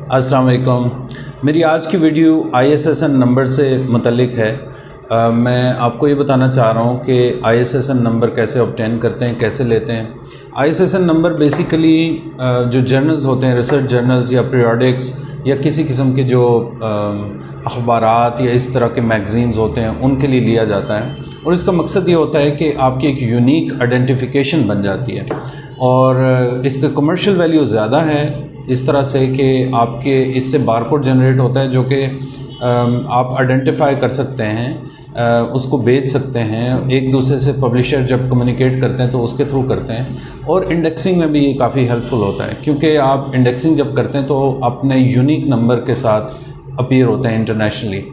अस्सलाम वालेकुम। मेरी आज की वीडियो ISSN नंबर से मुतल्लिक है। मैं आपको ये बताना चाह रहा हूँ कि ISSN नंबर कैसे ऑब्टेन करते हैं, कैसे लेते हैं। ISSN नंबर बेसिकली जो जर्नल्स होते हैं, रिसर्च जर्नल्स या पीरियोडिक्स या किसी किस्म के जो अखबारात या इस तरह के मैगज़ीन्स होते हैं उनके लिए लिया जाता है, और इसका मकसद ये होता है कि आपकी एक यूनिक आइडेंटिफिकेशन बन जाती है। और इसका कमर्शियल वैल्यू ज़्यादा है इस तरह से कि आपके इससे बारकोड जनरेट होता है जो कि आप आइडेंटिफाई कर सकते हैं, उसको बेच सकते हैं। एक दूसरे से पब्लिशर जब कम्युनिकेट करते हैं तो उसके थ्रू करते हैं। और इंडेक्सिंग में भी ये काफ़ी हेल्पफुल होता है, क्योंकि आप इंडेक्सिंग जब करते हैं तो अपने यूनिक नंबर के साथ अपीयर होते हैं इंटरनेशनली।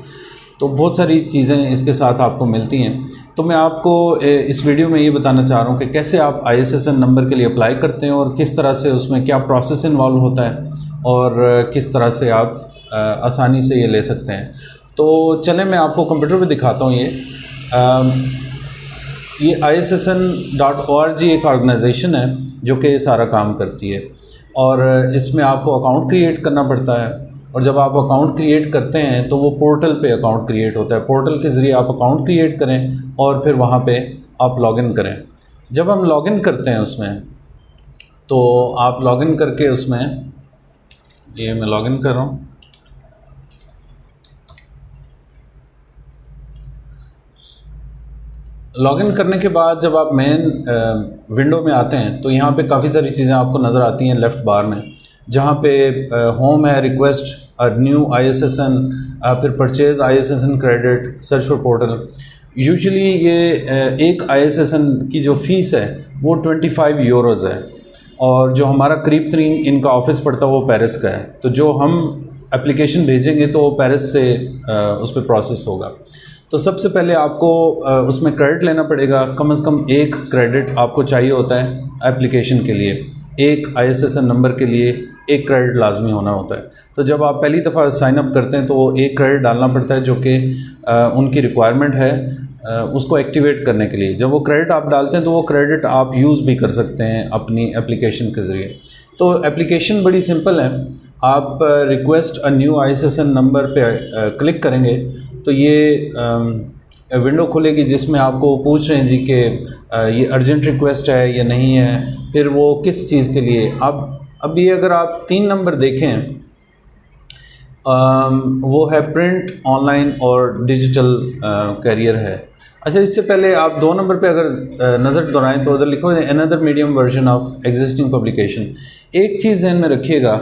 तो बहुत सारी चीज़ें इसके साथ आपको मिलती हैं। तो मैं आपको इस वीडियो में ये बताना चाह रहा हूँ कि कैसे आप ISSN नंबर के लिए अप्लाई करते हैं और किस तरह से उसमें क्या प्रोसेस इन्वॉल्व होता है और किस तरह से आप आसानी से ये ले सकते हैं। तो चलें मैं आपको कंप्यूटर पे दिखाता हूँ। ये ISSN.org एक ऑर्गेनाइजेशन है जो कि सारा काम करती है, और इसमें आपको अकाउंट क्रिएट करना पड़ता है। और जब आप अकाउंट क्रिएट करते हैं तो वो पोर्टल पे अकाउंट क्रिएट होता है। पोर्टल के ज़रिए आप अकाउंट क्रिएट करें और फिर वहाँ पे आप लॉगिन करें। जब हम लॉगिन करते हैं उसमें, तो आप लॉगिन करके उसमें, ये मैं लॉगिन कर रहा हूँ। लॉगिन करने के बाद जब आप मेन विंडो में आते हैं तो यहाँ पे काफ़ी सारी चीज़ें आपको नज़र आती हैं लेफ़्ट बार में, जहाँ पे होम है, रिक्वेस्ट न्यू ISSN, फिर purchase ISSN credit, search for portal. Usually ये एक ISSN की जो फ़ीस है वो 25 यूरोज़ है, और जो हमारा करीब तरीन इनका ऑफिस पड़ता है वो पेरिस का है। तो जो हम एप्लीकेशन भेजेंगे तो वो पेरिस से उस पर प्रोसेस होगा। तो सबसे पहले आपको उसमें क्रेडिट लेना पड़ेगा। कम से कम एक क्रेडिट आपको चाहिए होता है एप्लीकेशन के लिए। एक ISSN नंबर के लिए एक क्रेडिट लाजमी होना होता है। तो जब आप पहली दफ़ा साइन अप करते हैं तो वो एक क्रेडिट डालना पड़ता है, जो कि उनकी रिक्वायरमेंट है उसको एक्टिवेट करने के लिए। जब वो क्रेडिट आप डालते हैं तो वो क्रेडिट आप यूज़ भी कर सकते हैं अपनी एप्लीकेशन के ज़रिए। तो एप्लीकेशन बड़ी सिंपल है। आप request a new ISSN number पे क्लिक करेंगे तो ये विंडो खुलेगी जिसमें आपको पूछ रहे हैं जी कि ये अर्जेंट रिक्वेस्ट है या नहीं है, फिर वो किस चीज़ के लिए। अब ये अगर आप 3 नंबर देखें, वो है प्रिंट, ऑनलाइन और डिजिटल कैरियर है। अच्छा, इससे पहले आप 2 नंबर पे अगर नज़र दौड़ाएं तो उधर लिखो another medium version of existing publication. एक चीज़ ध्यान में रखिएगा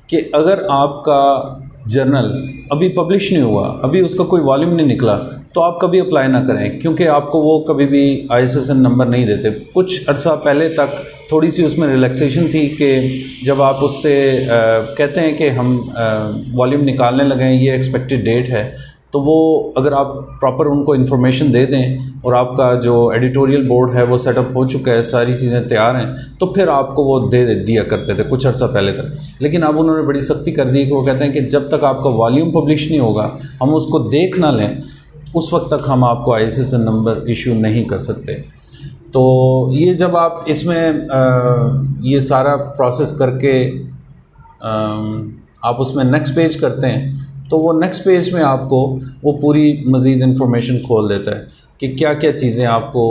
कि अगर आपका जर्नल अभी पब्लिश नहीं हुआ, अभी उसका कोई वॉल्यूम नहीं निकला, तो आप कभी अप्लाई ना करें, क्योंकि आपको वो कभी भी ISSN नंबर नहीं देते। कुछ अर्सा पहले तक थोड़ी सी उसमें रिलैक्सेशन थी कि जब आप उससे कहते हैं कि हम वॉल्यूम निकालने लगे, ये एक्सपेक्टेड डेट है, तो वो अगर आप प्रॉपर उनको इन्फॉर्मेशन दे दें और आपका जो एडिटोरियल बोर्ड है वो सेटअप हो चुका है, सारी चीज़ें तैयार हैं, तो फिर आपको वो दे दिया करते थे कुछ अर्सा पहले तक। लेकिन अब उन्होंने बड़ी सख्ती कर दी कि वो कहते हैं कि जब तक आपका वॉल्यूम पब्लिश नहीं होगा, हम उसको देख ना लें, उस वक्त तक हम आपको ISSN नंबर इशू नहीं कर सकते। तो ये जब आप इसमें ये सारा प्रोसेस करके आप उसमें नेक्स्ट पेज करते हैं, तो वो नेक्स्ट पेज में आपको वो पूरी मज़ीद इन्फॉर्मेशन खोल देता है कि क्या क्या चीज़ें आपको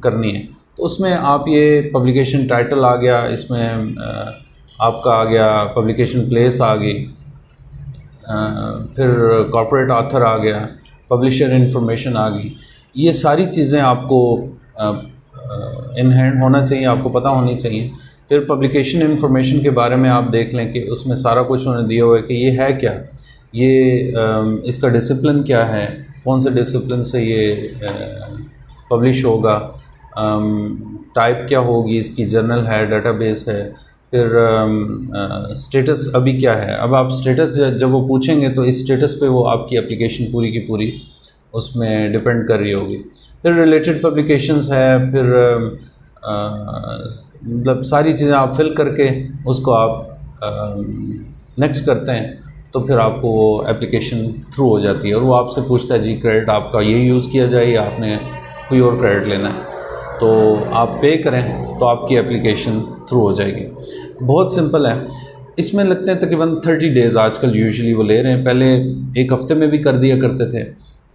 करनी है। तो उसमें आप ये पब्लिकेशन टाइटल आ गया, इसमें आपका आ गया पब्लिकेशन प्लेस आ गई, फिर कॉर्पोरेट ऑथर आ गया, पब्लिशर इन्फॉर्मेशन आ गई। ये सारी चीज़ें आपको इन हैंड होना चाहिए, आपको पता होनी चाहिए। फिर पब्लिकेशन इन्फॉर्मेशन के बारे में आप देख लें कि उसमें सारा कुछ उन्होंने दिया हुआ है कि ये है क्या, ये इसका डिसिप्लिन क्या है, कौन से डिसिप्लिन से ये पब्लिश होगा, टाइप क्या होगी इसकी, जर्नल है, डेटाबेस है, फिर स्टेटस अभी क्या है। अब आप स्टेटस जब वो पूछेंगे तो इस स्टेटस पे वो आपकी एप्लीकेशन पूरी की पूरी उसमें डिपेंड कर रही होगी। फिर रिलेटेड पब्लिकेशंस है, फिर मतलब सारी चीज़ें आप फिल करके उसको आप नेक्स्ट करते हैं, तो फिर आपको वो एप्लीकेशन थ्रू हो जाती है। और वो आपसे पूछता है जी क्रेडिट आपका ये यूज़ किया जाए या आपने कोई और क्रेडिट लेना है, तो आप पे करें तो आपकी एप्लीकेशन थ्रू हो जाएगी। बहुत सिंपल है। इसमें लगते हैं तकरीबन 30 डेज़ आजकल यूजुअली वो ले रहे हैं। पहले एक हफ़्ते में भी कर दिया करते थे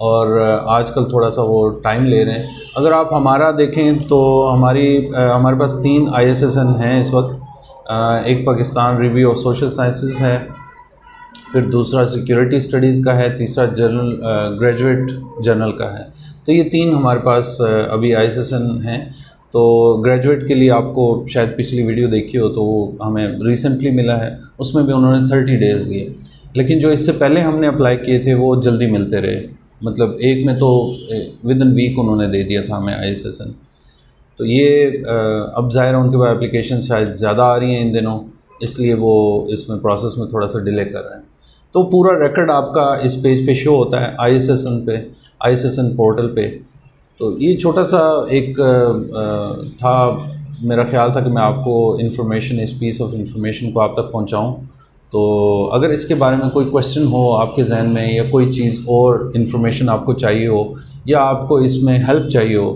और आजकल थोड़ा सा वो टाइम ले रहे हैं। अगर आप हमारा देखें तो हमारे पास 3 ISSN हैं इस वक्त। एक Pakistan review of social sciences है, फिर दूसरा सिक्योरिटी स्टडीज़ का है, तीसरा जर्नल ग्रेजुएट जर्नल का है। तो ये 3 हमारे पास अभी ISSN हैं। तो ग्रेजुएट के लिए आपको शायद पिछली वीडियो देखी हो तो हमें रिसेंटली मिला है, उसमें भी उन्होंने 30 डेज़ लिए। लेकिन जो इससे पहले हमने अप्लाई किए थे वो जल्दी मिलते रहे, मतलब एक में तो विद इन वीक उन्होंने दे दिया था हमें ISSN। तो ये अब ज़ाहिर है उनके पास एप्लीकेशन शायद ज़्यादा आ रही हैं इन दिनों, इसलिए वो इसमें प्रोसेस में थोड़ा सा डिले कर रहे हैं। तो पूरा रिकॉर्ड आपका इस पेज पे शो होता है ISSN पे, ISSN पोर्टल पे। तो ये छोटा सा एक था, मेरा ख्याल था कि मैं आपको इन्फॉर्मेशन, इस पीस ऑफ इन्फॉर्मेशन को आप तक पहुंचाऊं। तो अगर इसके बारे में कोई क्वेश्चन हो आपके जहन में, या कोई चीज़ और इन्फॉर्मेशन आपको चाहिए हो, या आपको इसमें हेल्प चाहिए हो,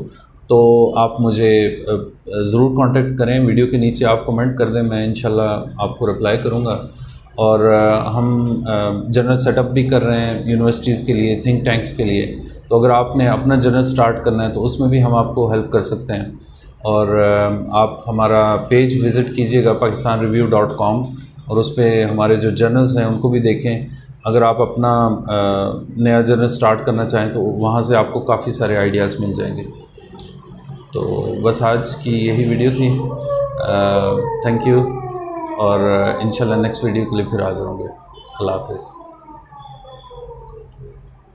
तो आप मुझे ज़रूर कांटेक्ट करें। वीडियो के नीचे आप कमेंट कर दें, मैं इंशाल्लाह आपको रिप्लाई करूँगा। और हम जनरल सेटअप भी कर रहे हैं यूनिवर्सिटीज़ के लिए, थिंक टैंक्स के लिए। तो अगर आपने अपना जर्नल स्टार्ट करना है तो उसमें भी हम आपको हेल्प कर सकते हैं। और आप हमारा पेज विज़िट कीजिएगा pakistanreview.com, और उस पर हमारे जो जर्नल्स हैं उनको भी देखें। अगर आप अपना नया जर्नल स्टार्ट करना चाहें तो वहाँ से आपको काफ़ी सारे आइडियाज़ मिल जाएंगे। तो बस आज की यही वीडियो थी। थैंक यू, और इंशाल्लाह नेक्स्ट वीडियो के लिए फिर हाज़िर होंगे। अल्लाह हाफ़िज़।